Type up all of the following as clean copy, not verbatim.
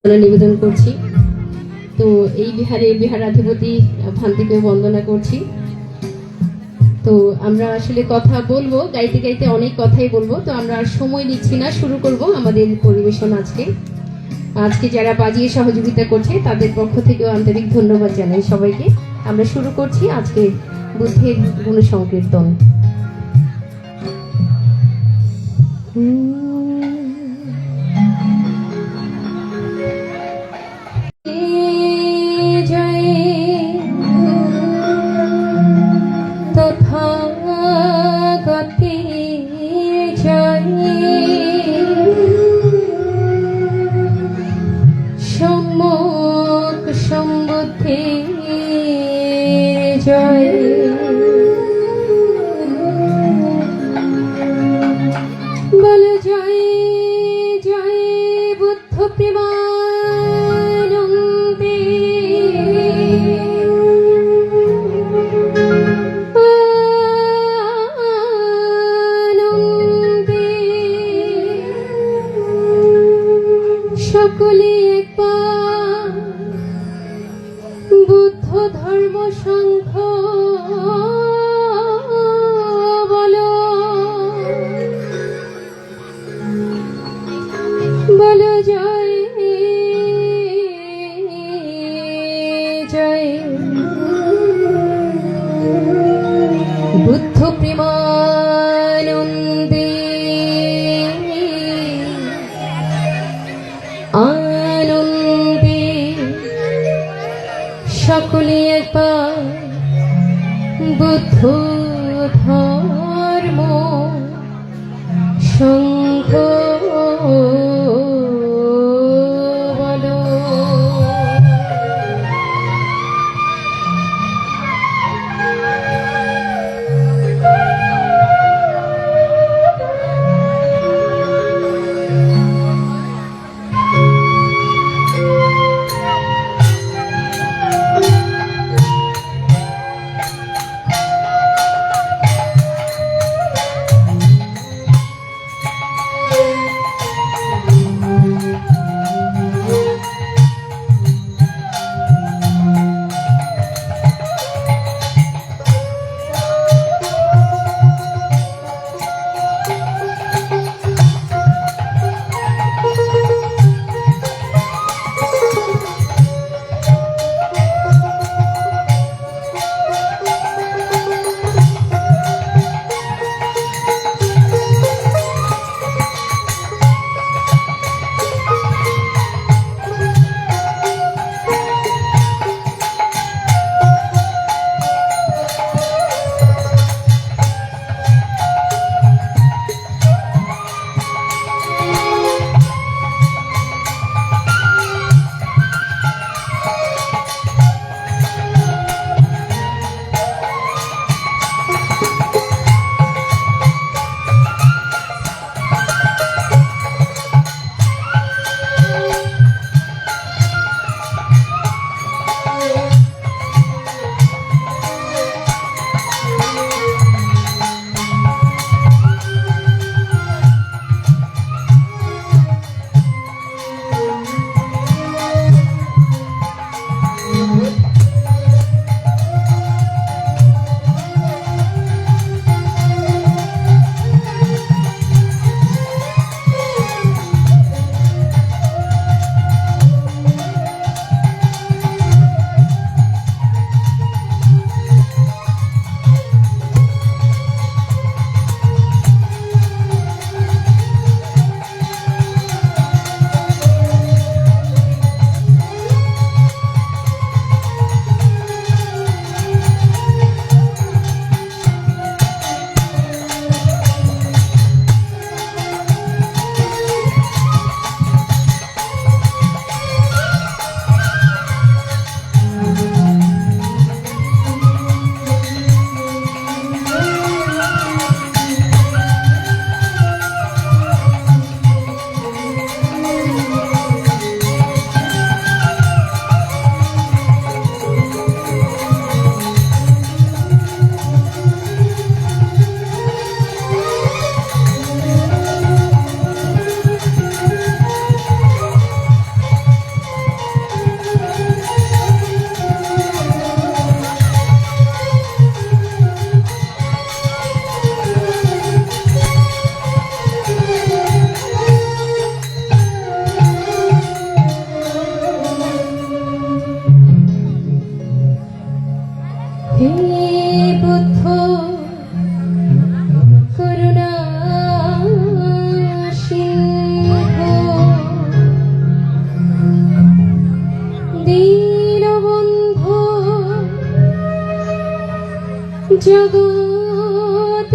নিবেদন করছি। তো এই বিহারাধিপতি ভান্তিকে বন্দনা করছি। তো আমরা আসলে কথা বলবো, গাইতে গাইতে অনেক কথাই বলবো। তো আমরা আর সময় নিচ্ছি না, শুরু করব আমাদের পরিবেশন। আজকে যারা বাজিয়ে সহযোগিতা করছে তাদের পক্ষ থেকেও আন্তরিক ধন্যবাদ জানাই সবাইকে। আমরা শুরু করছি আজকে বুদ্ধের গুণ সংকীর্তন। জয় বল জয় জয় বুদ্ধ প্রেমানন্দে আনন্দে সকলে একবার বুদ্ধ ধর্ম সংঘ বলো বলো জয় জয় বুদ্ধ প্রেমানন্দে আনন্দে সকলে একবার বুদ্ধ ধর্ম সংঘ বলো। জগৎপতি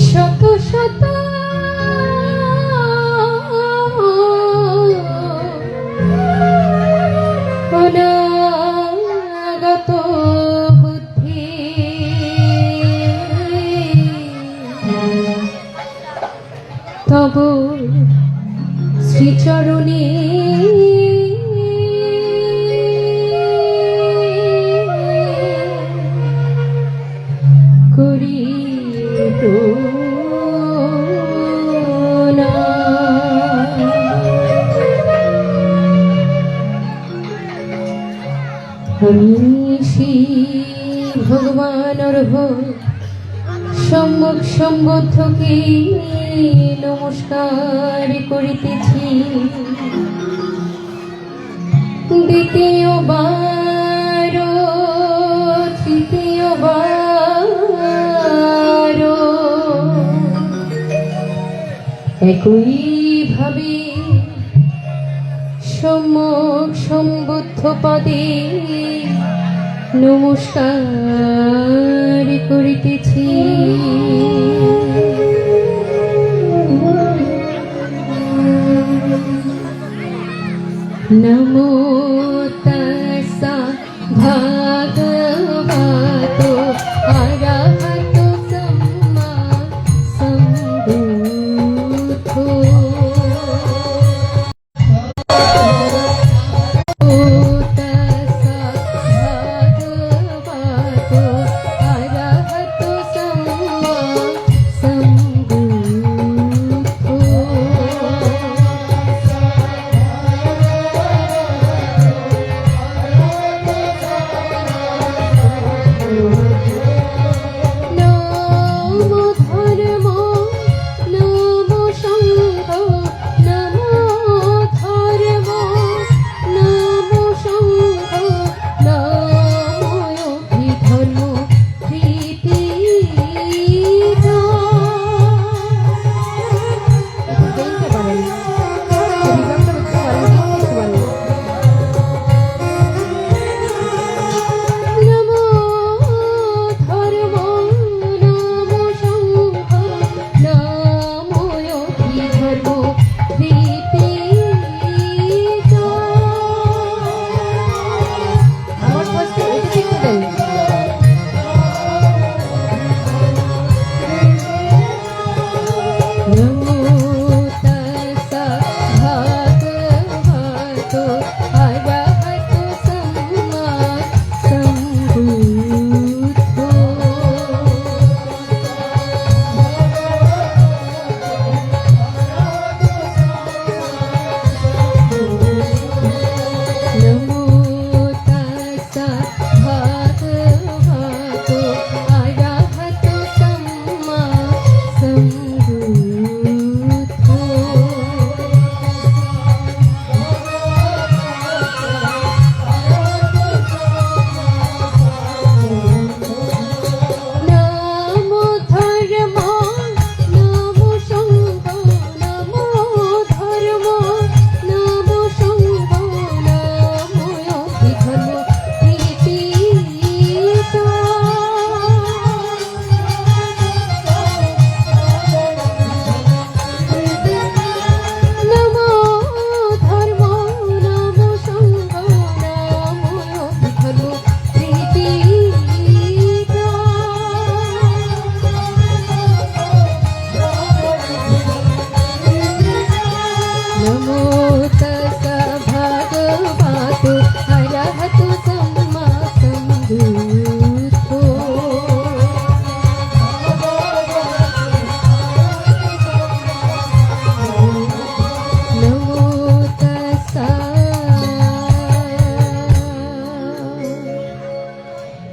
শত শত অনাগত বুদ্ধি তব শ্রীচরণে করি আমি শ্রী ভগবানের সম্মুখ সম্বুদ্ধকে নমস্কার করিতেছি। দ্বিতীয়বার তৃতীয়বার একই ভাবে সম্মুখ সম্বুদ্ধ পদে নমস্কার করিতেছি। নমো তস্যা ভগবতো অরহতো সম্মা সম্বুদ্ধো।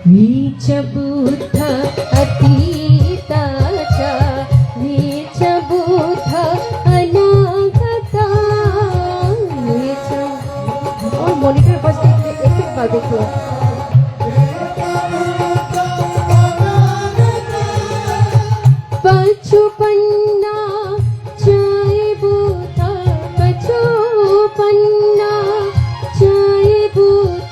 नीच बुद्ध अतीताचा नीच बुद्ध अनागता नीच और मॉनिटर पास एक बार देखो पचुपन्ना जय बुद्ध पचुपन्ना जय बुद्ध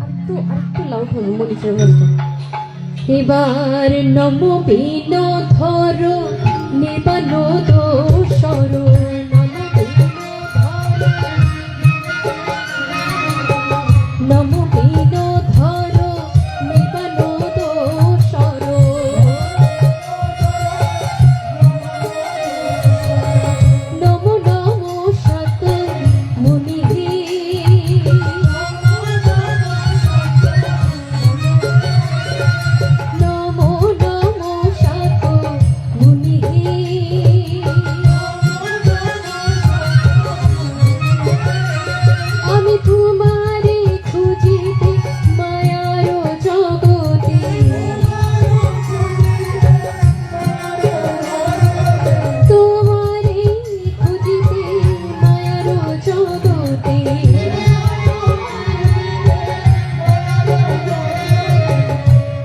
আরেকটু লাউড হবে মনিটর বলতে। এবার নম বিন ধর নির্বাণ দোষর নম বিন ধর নির্বাণ দোষর নম নম সত মুনি নমো নমো সত মুনি আমি তোমারে খুঁজিতে মায়ার জগতে তোমারে খুঁজিতে মায়ার জগতে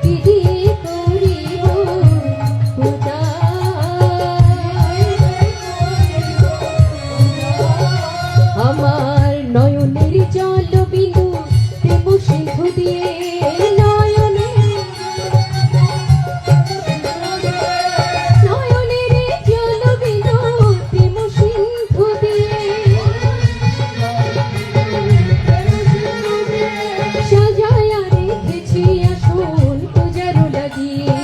কি দিয়ে করিব পূজা আমার নয়নের জল বিন্দু প্রেম সিন্ধু দিয়ে নয়নের জল বিন্দু প্রেম সিন্ধু দিয়ে সাজায়া রেখেছি আসন পূজার লাগিয়ে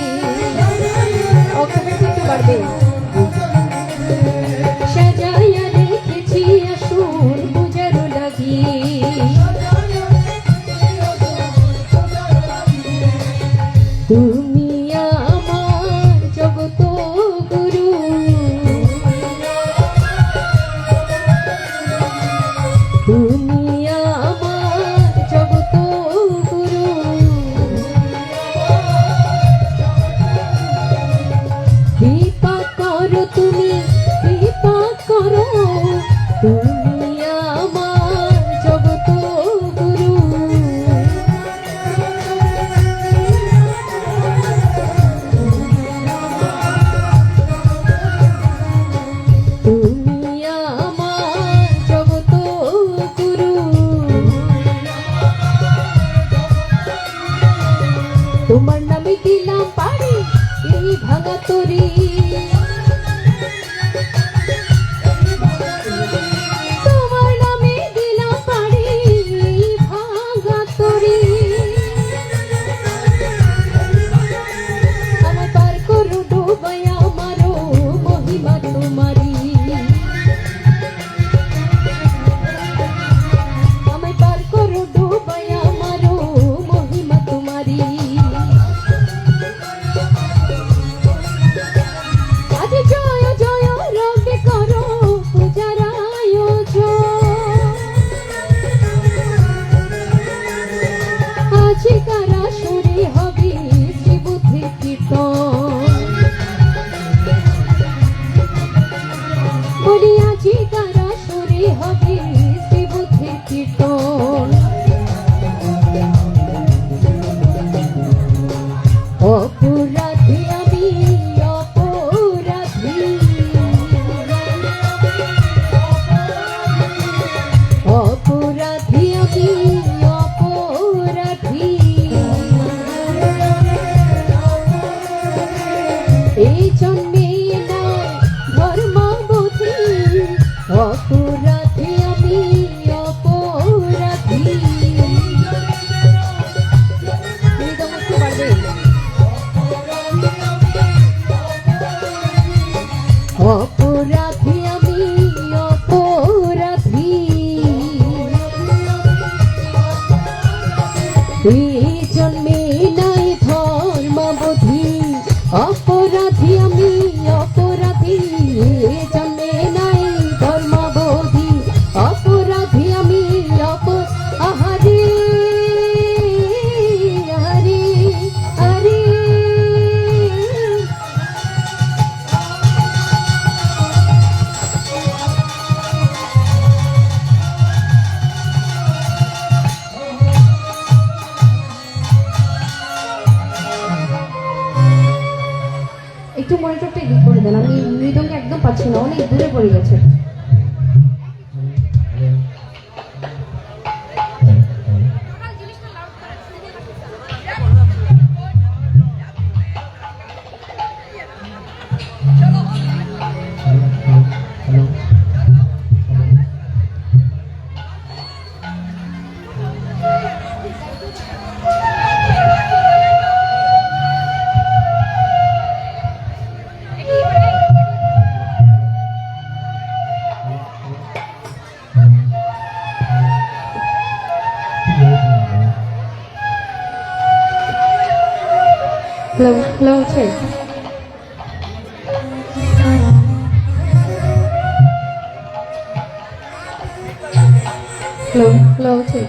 অক্টোবর থেকে বাড়বে সাজায়া রেখেছি আসন পূজার লাগিয়ে তুমি আমার জগত গুরু তুমি আমার জগত গুরু কৃপা করো তুমি কৃপা করো তুমি আমার জগত গুরু তুমি আমার জগত গুরু তোমার নামে দিলাম পারি এই ভাঙা তরি তোমার নামে দিলাম পারি এই ভাঙা তরি আমার পার করো ডোবায় আমারও মহিমা তোমারি আমায় পার করো ডোবায় আমারও মহিমা তোমারি আজ জয় জয় রবে করো পূজার আয়োজন আজি কারা সুরে হবে শ্রীবুদ্ধি কীর্তন বলি আজি কারা সুরে হবে শ্রীবুদ্ধি কীর্তন অপরাধী আমি অপরাধী অপরাধী আমি অপরাধী এই জন্মে নয় ধর্মবতী অপরাধী আমি অপরাধী তুমি তো বুঝতে পারবে অপরাধী আমি অপরাধী এই জন্মে নাই ধর্মবোধী অপরাধী আমি অপরাধী এই জন্মে নাই ধর্মবোধী অপরাধী আমি আহারে আরে আরে একটু মনিটরটা এদিক করে দেন আমি মৃদঙ্গ একদম পাচ্ছি না অনেক দূরে পড়ে গেছে হ্যালো হ্যালো আছে হ্যালো হ্যালো আছে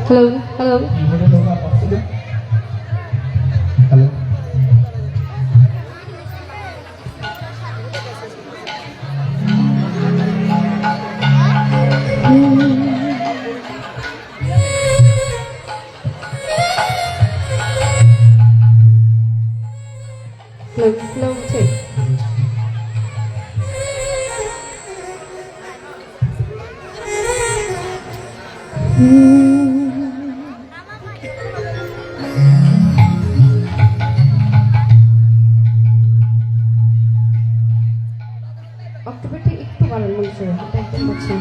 হ্যালো হ্যালো হ্যালো আছে অক্টোবরটা একটু বাড়ান মনে হয় এটা একদম হচ্ছে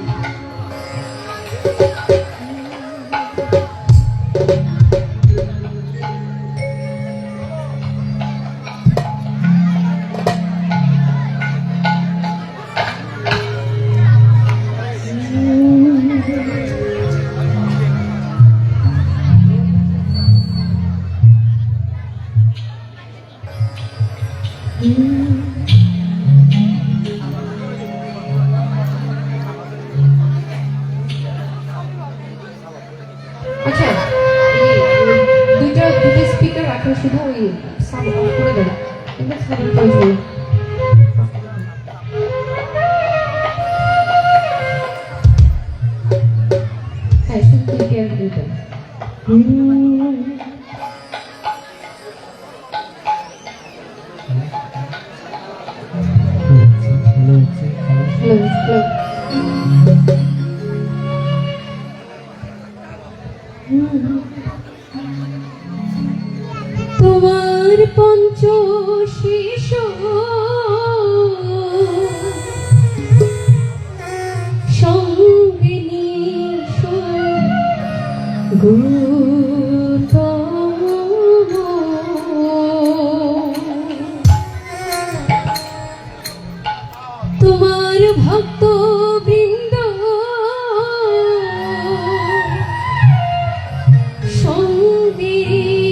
আচ্ছা দুইটা স্পিকার রাখেন শুধু ওই সাউন্ড অফ করে দেন কিন্তু সাউন্ড কন্ট্রোল হ্যাঁ শুধু দুইটা দুইটা হ্যালো হ্যালো তোমার পঞ্চ শিশু সঙ্গিনী তোমার ভক্ত বৃন্দ সঙ্গিনী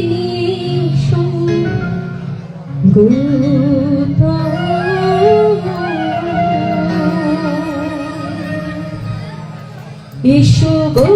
এসো গো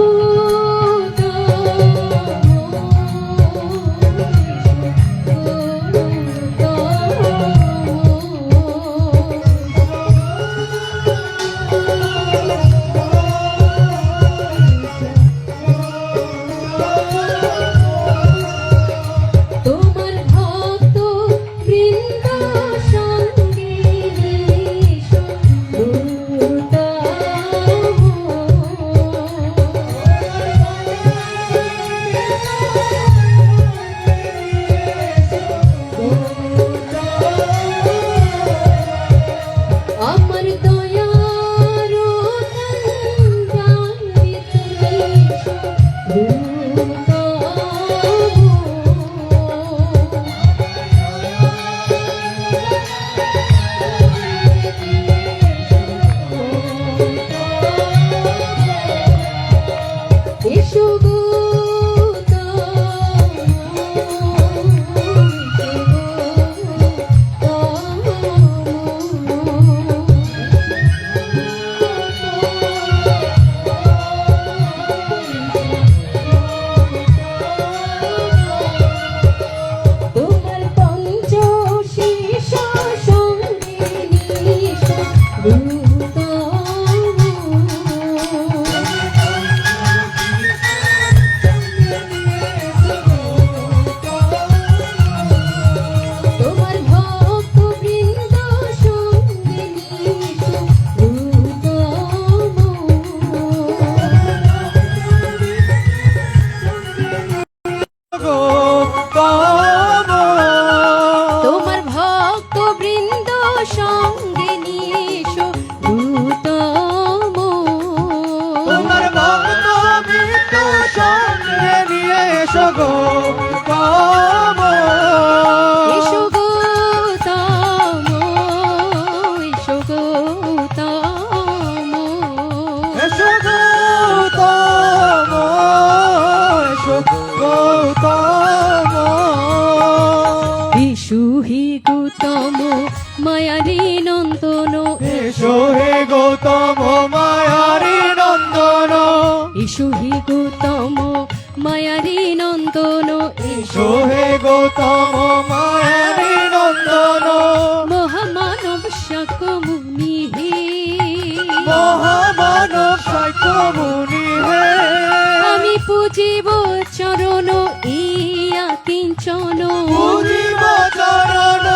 এসো হে গৌতম মায়ারি নন্দন এসো হে গৌতম মায়ারি নন্দন মহামানব শাকমুনি হে মহামানব সাক্ষ্য মুনি হে আমি পূজিব চরণ ইয়া কিঞ্চন পূজিব চরণ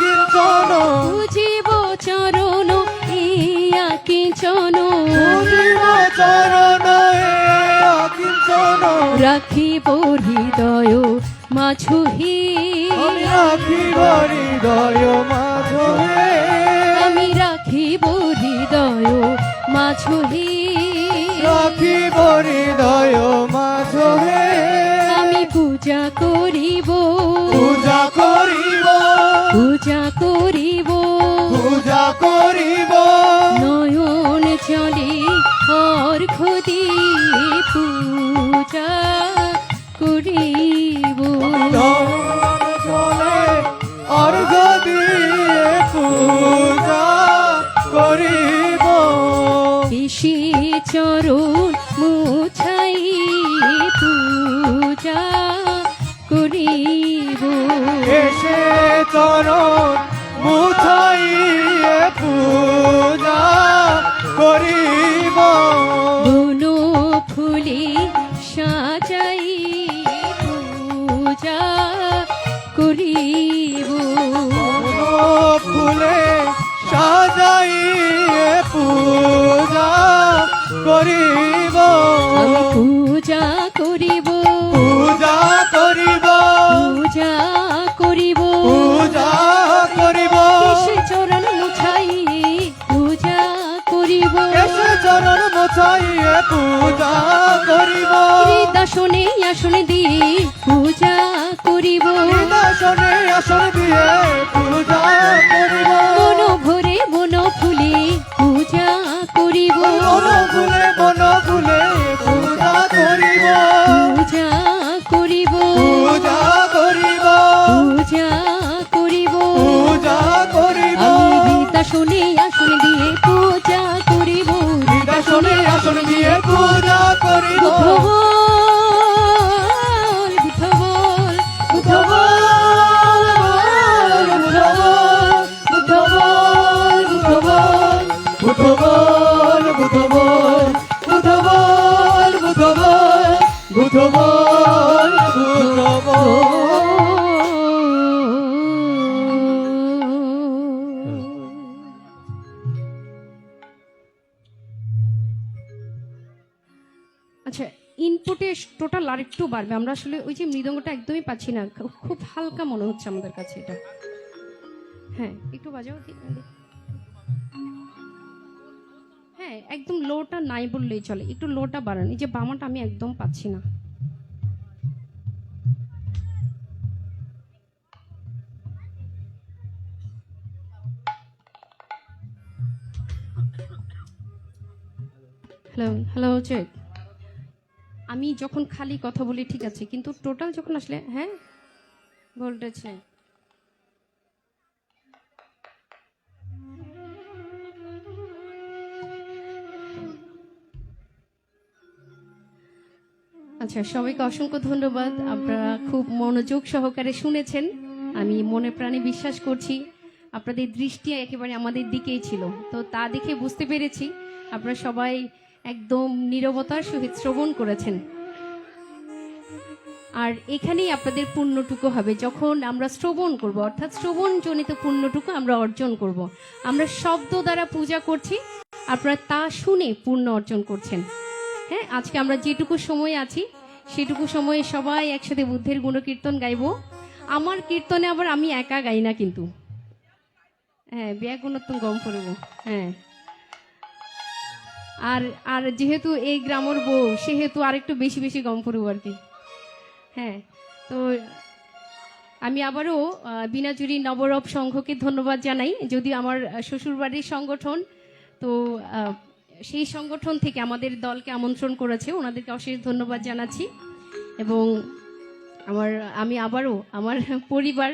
কিঞ্চন পূজিব চরণ ইয়া কিঞ্চন পূজিব চরণ কিঞ্চন রাখিব হৃদয় মাঝহে আমি রাখিব হৃদয় মাঝে আমি রাখিব হৃদয় মাঝহে রাখিব হৃদয় মাঝে আমি পূজা করিব পূজা করিব পূজা করিব পূজা করিব নয়ন জলে অর্ঘ দিয়ে পূজা করিব চলে অর্ঘ দিয়ে পূজা করিব ঋষি চরণ মুছাই পূজা করিব এসে চরণ মুছাইয়ে পূজা করিব বন ফুলে সাজাই পূজা করিব ফুলে সাজাইয়ে পূজা করিব আমি পূজা করিব পূজা করিব পূজা করিব পূজা করিব এসে চরণ মুছাই পূজা করিব এসে চরণ মোছাইয়ে পূজা করিব হৃদয় আসনে দিয়ে পূজা করিব আসনে আসন দিয়ে পূজা করিব মন ভরে মন ফুলে পূজা করিব বন ফুলে পূজা করিব পূজা করিব পূজা করিব পূজা করিব পূজা করিব আমি হৃদয় আসনে দিয়ে পূজা করিব আসনে আসন দিয়ে পূজা করিব বুদ্ধবল বুদ্ধবল বুদ্ধবল বুদ্ধবল বুদ্ধবল বুদ্ধবল বুদ্ধবল আচ্ছা ইনপুটে টোটাল আর একটু বাড়বে আমরা আসলে ওই যে মৃদঙ্গটা একদমই পাচ্ছি না খুব হালকা মনে হচ্ছে আমাদের কাছে এটা হ্যাঁ একটু বাজাও হ্যাঁ একদম লোটা নাই বললেই চলে একটু লোটা বাড়ান এই যে বামাটা আমি একদম পাচ্ছি না হ্যালো হ্যালো চেক আমি যখন খালি কথা বলি ঠিক আছে কিন্তু টোটাল যখন আসলে হ্যাঁ বলতেছে আচ্ছা সবাইকে অসংখ্য ধন্যবাদ আপনারা খুব মনোযোগ সহকারে শুনেছেন আমি মনে প্রাণে বিশ্বাস করছি আপনাদের দৃষ্টি একেবারে আমাদের দিকেই ছিল তো তা দেখে বুঝতে পেরেছি আপনারা সবাই একদম নীরবতার সহিত শ্রবণ করেছেন আর এখানেই আপনাদের পুণ্যটুকু হবে যখন আমরা শ্রবণ করব অর্থাৎ শ্রবণজনিত পুণ্যটুকু আমরা অর্জন করব আমরা শব্দ দ্বারা পূজা করছি আপনারা তা শুনে পুণ্য অর্জন করছেন হ্যাঁ আজকে আমরা যেটুকু সময় আছি সেটুকু সময়ে সবাই একসাথে বুদ্ধের গুণকীর্তন গাইব আমার কীর্তনে আবার আমি একা গাই না কিন্তু হ্যাঁ বিয়া গুণোত্তম গম করব হ্যাঁ আর আর যেহেতু এই গ্রামের বউ সেহেতু আরেকটু বেশি বেশি গম করব আর কি হ্যাঁ তো আমি আবারও বিনাজুরি নবরব সংঘকে ধন্যবাদ জানাই যদিও আমার শ্বশুরবাড়ির সংগঠন তো সেই সংগঠন থেকে আমাদের দলকে আমন্ত্রণ করেছে ওনাদেরকে অশেষ ধন্যবাদ জানাচ্ছি এবং আমি আবারও আমার পরিবার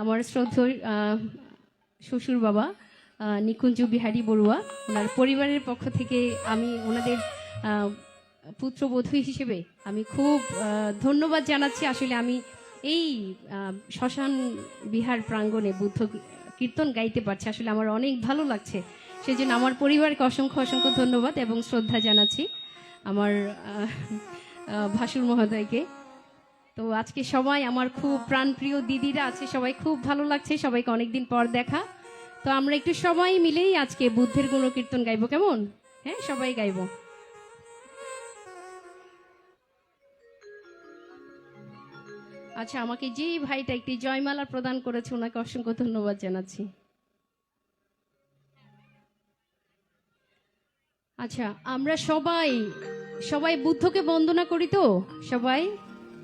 আমার শ্রদ্ধেয় শ্বশুর বাবা নিকুঞ্জ বিহারী বড়ুয়া ওনার পরিবারের পক্ষ থেকে আমি ওনাদের পুত্রবধূ হিসেবে আমি খুব ধন্যবাদ জানাচ্ছি। আসলে আমি এই শ্মশান বিহার প্রাঙ্গণে বুদ্ধ কীর্তন গাইতে পারছি, আসলে আমার অনেক ভালো লাগছে। সেজন্য আমার পরিবারকে অসংখ্য অসংখ্য ধন্যবাদ এবং শ্রদ্ধা জানাচ্ছি আমার ভাসুর মহোদয়কে। তো আজকে সবাই আমার খুব প্রাণপ্রিয় দিদিরা আছে, সবাই খুব ভালো লাগছে, সবাইকে অনেকদিন পর দেখা। তো আমরা একটু সবাই মিলেই আজকে বুদ্ধের গুণকীর্তন গাইবো, কেমন? হ্যাঁ, সবাই গাইবো। আচ্ছা, আমাকে যে ভাইটা একটি জয়মালা প্রদান করেছে ওনাকে অসংখ্য ধন্যবাদ জানাচ্ছি। আচ্ছা, আমরা সবাই সবাই বুদ্ধকে বন্দনা করি তো? সবাই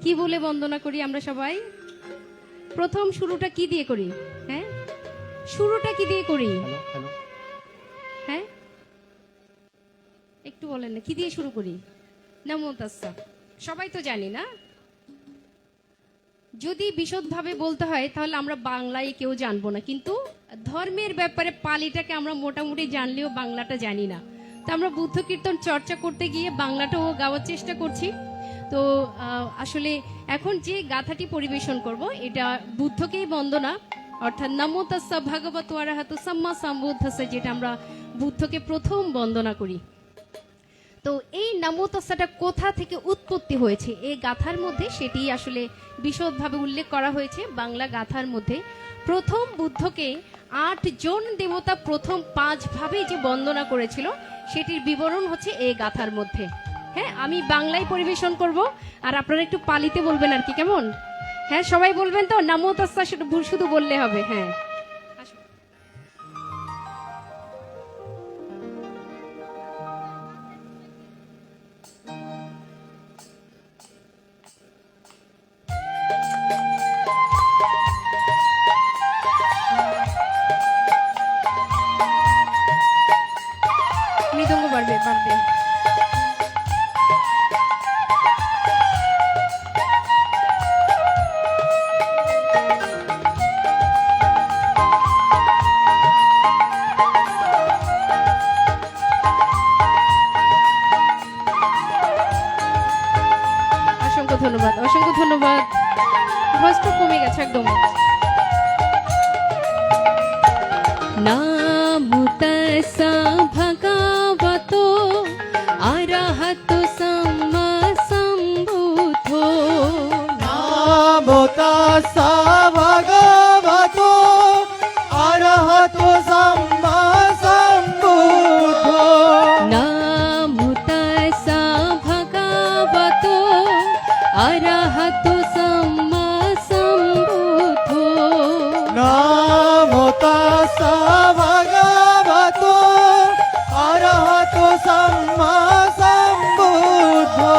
কি বলে বন্দনা করি আমরা সবাই? প্রথম শুরুটা কি দিয়ে করি? হ্যাঁ, শুরুটা কি দিয়ে করি? হ্যাঁ, একটু বলেন না, কি দিয়ে শুরু করি? নমো তাস্সা, সবাই তো জানি না। যদি বিশদভাবে বলতে হয় তাহলে আমরা বাংলায় কেউ জানবো না, কিন্তু ধর্মের ব্যাপারে পালিটাকে আমরা মোটামুটি জানলেও বাংলাটা জানি না। তো আমরা বুদ্ধ কীর্তন চর্চা করতে গিয়ে বাংলাটাও গাওয়ার চেষ্টা করছি। তো আসলে এখন যে গাথাটি পরিবেশন করব এটা বুদ্ধকেই বন্দনা, অর্থাৎ নমো তাস্সা ভগবতো আরহাতো সাম্মা সম্বুদ্ধস্য, যেটা আমরা বুদ্ধকে প্রথম বন্দনা করি। তো এই নমো তাস্সাটা কোথা থেকে উৎপত্তি হয়েছে এই গাথার মধ্যে সেটি আসলে বিশদভাবে উল্লেখ করা হয়েছে বাংলা গাথার মধ্যে। প্রথম বুদ্ধকে 8 জন দেবতা প্রথম 5 ভাবে যে বন্দনা করেছিল সেটির বিবরণ হচ্ছে এই গাথার মধ্যে। হ্যাঁ, আমি বাংলায় পরিবেশন করব আর আপনারা একটু পালিতে বলবেন আর কি, কেমন? হ্যাঁ, সবাই বলবেন তো নমো তাস্সা, সেটা শুধু বললে হবে। হ্যাঁ, মৃদঙ্গ বাড়বে বাড়বে। অসংখ্য ধন্যবাদ, অসংখ্য ধন্যবাদ। ভয়েসটা কমে গেছে একদম। নামো তাস্সা ভগবতো আরহাতো সাম্মা সম্বুদ্ধো। নামো তাস্সা ভগবতো আরহাতো সাম্মা সম্বুদ্ধো। নামো তাস্সা ভগবতো আরহাতো সাম্মা সম্বুদ্ধো। নামো তাস্সা ভগবতো আরহাতো সাম্মা সম্বুদ্ধো।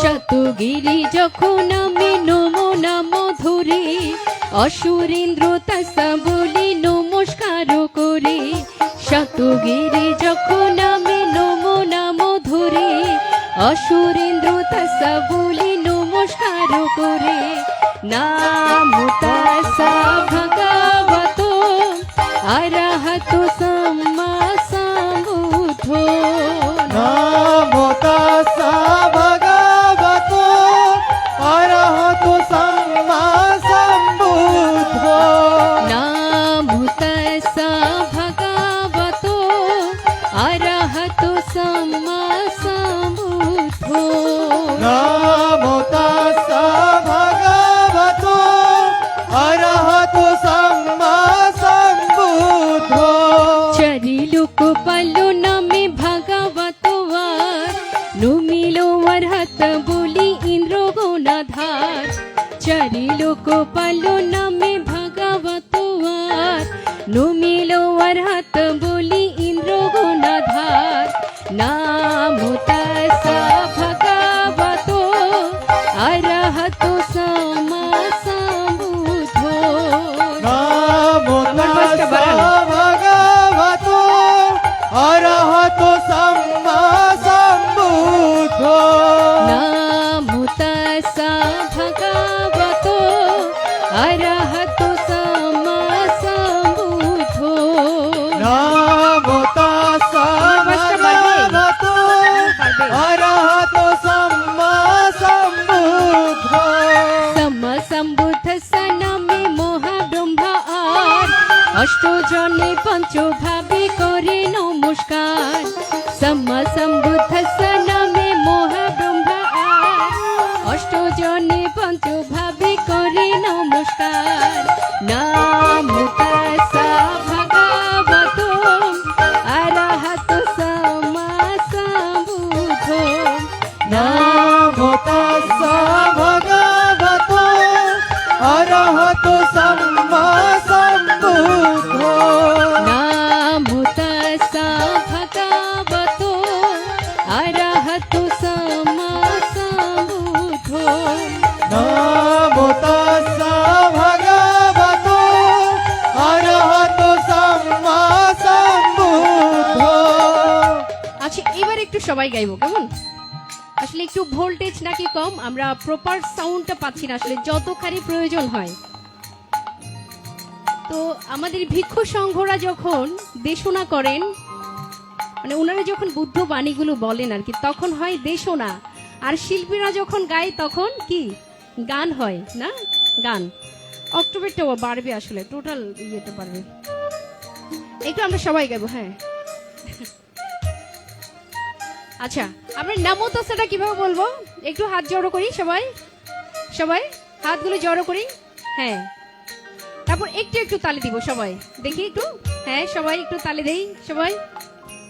শতগিরি যখন আমি নমো নামো ধরে অসুরেন্দ্র তাস্সা বলি নমস্কার করে। শতগিরি যখন আমি নমো নামো ধরে অসুরেন্দ্র তাস্সা বলি নমস্কার করে। নামো তাস্সা ভগবতো আরহাতো সাম্মা সম্বুদ্ধো। নামো তাস্সা ভগবতো আরহাতো সাম্মা সম্বুদ্ধো। নামো তাস্সা ভগবতো আরহাতো সাম্মা সম্বুদ্ধো। নামো তাস্সা ভগবতো আরহাতো সাম্মা সম্বুদ্ধো। চারিলোক পালো নামে ভাগবতো আর নুমিলো অর্হত বলি ইন্দ্র গণাধার। চারিলোক পালো নামে ভাগবতো আর নুমিলো অর্হত বলি ইন্দ্র গণাধার। নামো তাস্সা ভগবতো আরহাতো সাম্মা সম্বুদ্ধো। নামো তাস্সা ভগবতো আরহাতো সাম্মা সম্বুদ্ধো। নামো তাস্সা ভগবতো আরহাতো সাম্মা সম্বুদ্ধো। নামো অষ্টজনে পঞ্চভাবে করে নমস্কার সম্মা সম্বুদ্ধস্য নামে মহাব্রহ্মা আর অষ্টজনে পঞ্চভাবে করে নমস্কার নামো তাস্যা ভগবতো অরহতো সম্মা সম্বুদ্ধো নামো তাস্য ভগবতো অরহতো সম্মা সম্বুদ্ধো নামো তাস্যা ভগবতো অরহতো সম্মা সম্বুদ্ধো নামো তাস্য ভগবতো অরহতো সম্মা সম্বুদ্ধো। আচ্ছা এবার একটু সবাই গাইবো কেমন আসলে একটু ভোল্টেজ নাকি কম আমরা প্রপার সাউন্ডটা পাচ্ছি না আসলে যতখানি প্রয়োজন হয় তো আমাদের ভিক্ষু সংঘরা যখন দেশনা করেন মানে ওনারা যখন বুদ্ধ বাণীগুলো বলেন আর কি তখন হয় দেশনা আর শিল্পীরা যখন গায় তখন কি গান হয় না গান অক্টোবরটাও বাড়বে আসলে টোটাল ইয়েটা বাড়বে একটু আমরা সবাই গাইবো হ্যাঁ আচ্ছা আমরা নামো তাস্যাটা কিভাবে বলবো একটু হাত জড়ো করি সবাই সবাই হাতগুলো জড়ো করি হ্যাঁ তারপর একটু একটু তালি দিব সবাই দেখি একটু হ্যাঁ সবাই একটু তালি দেই সবাই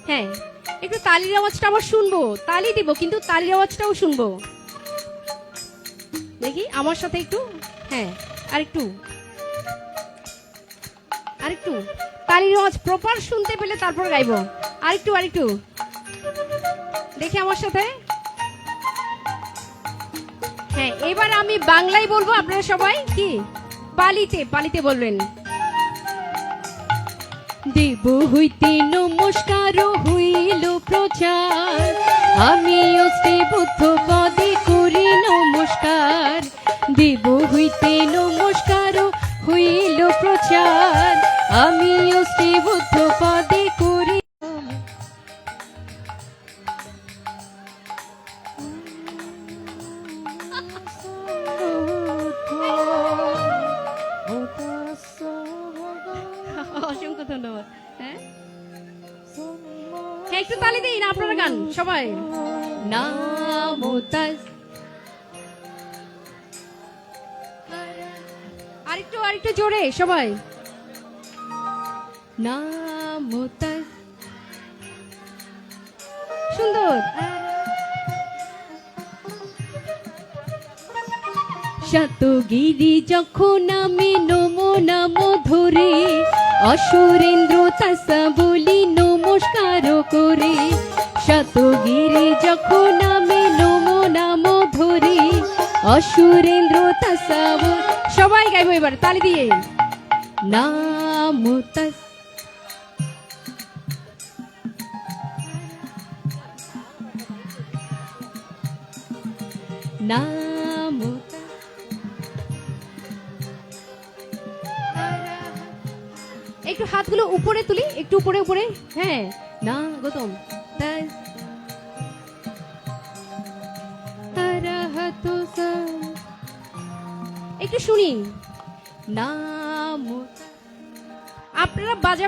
হ্যাঁ একটু তালির আওয়াজটা আবার শুনবো তালি দিব কিন্তু তালির আওয়াজটাও শুনবো দেখি আমার সাথে একটু হ্যাঁ আরেকটু আরেকটু তালির আওয়াজ প্রপার শুনতে পেলে তারপর গাইবো আরেকটু আরেকটু দেখি আমার সাথে হ্যাঁ এবার আমি বাংলায় বলবো আপনারা সবাই কি পালিতে পালিতে বলবেন দেব হইতে নমস্কার হইল প্রচার আমি অস্তে বুদ্ধ পদে করি নমস্কার দেব হইতে নমস্কার হইল প্রচার আমি অস্তে বুদ্ধ পদে করি অসংখ্য ধন্যবাদ হ্যাঁ হ্যাঁ একটু তালি দিন আপনারা গান সবাই নামো তাস্যা আরেকটু আরেকটু জোরে সবাই নামো তাস্যা সুন্দর শতগিরি যখন আমি নমো নামো ধরে অসুরেন্দ্র তাস্যা বলি নমস্কার করে শতগিরি যখন আমি নমো নামো ধরে অসুরেন্দ্র তাস্যা সবাই গাইবো এবার তালি দিয়ে নামো তাস্যা নামো একটু হাতগুলো উপরে তুলি একটু উপরে উপরে হ্যাঁ না গৌতম একটু শুনি নামো আপনারা বাজা